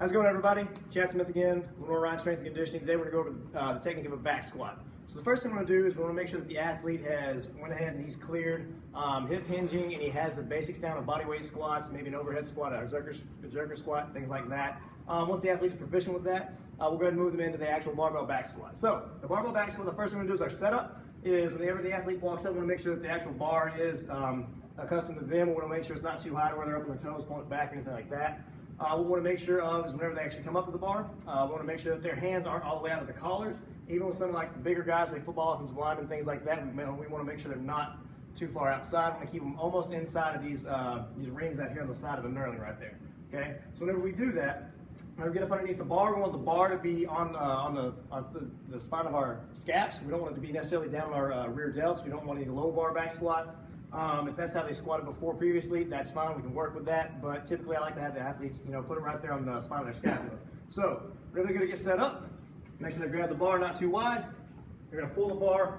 How's it going, everybody? Chad Smith again. We're Ryan Strength and Conditioning. Today we're going to go over the technique of a back squat. So the first thing we're going to do is we want to make sure that the athlete has went ahead and he's cleared hip hinging, and he has the basics down of body weight squats, maybe an overhead squat, a jerker squat, things like that. Once the athlete's proficient with that, we'll go ahead and move them into the actual barbell back squat. So the barbell back squat, the first thing we're going to do is our setup. Is whenever the athlete walks up, we want to make sure that the actual bar is accustomed to them. We want to make sure it's not too high to where they're up on their toes, pulling it back, anything like that. What we want to make sure of is whenever they actually come up to the bar, we want to make sure that their hands aren't all the way out of the collars. Even with some like the bigger guys, like football offensive linemen, things like that, we want to make sure they're not too far outside. We want to keep them almost inside of these rings out here on the side of the knurling right there. Okay, so whenever we do that, when we get up underneath the bar, we want the bar to be on the spine of our scaps. We don't want it to be necessarily down our rear delts. We don't want any low bar back squats. If that's how they squatted before previously, that's fine. We can work with that. But typically, I like to have the athletes, put it right there on the spine of their scapula. So, whenever they're going to get set up, make sure they grab the bar not too wide. They're going to pull the bar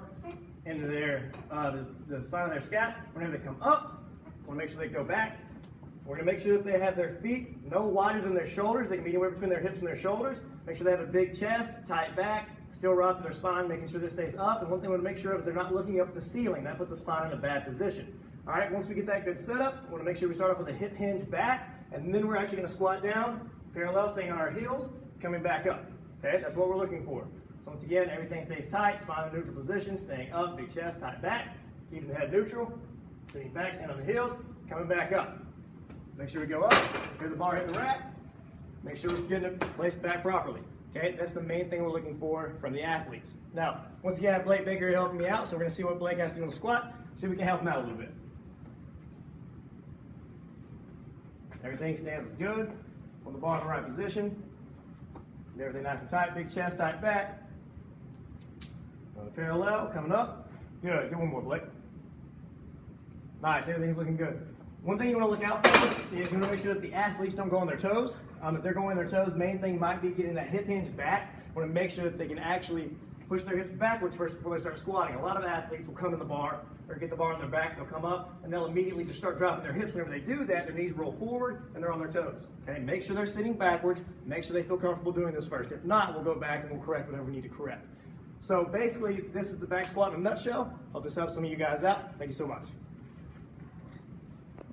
into the spine of their scap. Whenever they come up, we want to make sure they go back. We're going to make sure that they have their feet no wider than their shoulders. They can be anywhere between their hips and their shoulders. Make sure they have a big chest, tight back, still rock to their spine, making sure that it stays up. And one thing we want to make sure of is they're not looking up at the ceiling. That puts the spine in a bad position. All right, once we get that good setup, we want to make sure we start off with a hip hinge back, and then we're actually going to squat down, parallel, staying on our heels, coming back up. Okay, that's what we're looking for. So once again, everything stays tight, spine in neutral position, staying up, big chest, tight back, keeping the head neutral, sitting back, standing on the heels, coming back up. Make sure we go up, hear the bar hit the rack, make sure we're getting it placed back properly. Okay, that's the main thing we're looking for from the athletes. Now, once again, I have Blake Baker helping me out, so we're going to see what Blake has to do on the squat, see if we can help him out a little bit. Everything stands as good, on the bar in the right position, everything nice and tight, big chest, tight back. On the parallel, coming up. Good, get one more, Blake. Nice, everything's looking good. One thing you want to look out for is you want to make sure that the athletes don't go on their toes. If they're going on their toes, main thing might be getting that hip hinge back. You want to make sure that they can actually push their hips backwards first before they start squatting. A lot of athletes will come in the bar or get the bar on their back, they'll come up, and they'll immediately just start dropping their hips. Whenever they do that, their knees roll forward and they're on their toes. Okay, make sure they're sitting backwards, make sure they feel comfortable doing this first. If not, we'll go back and we'll correct whatever we need to correct. So basically, this is the back squat in a nutshell. Hope this helps some of you guys out. Thank you so much.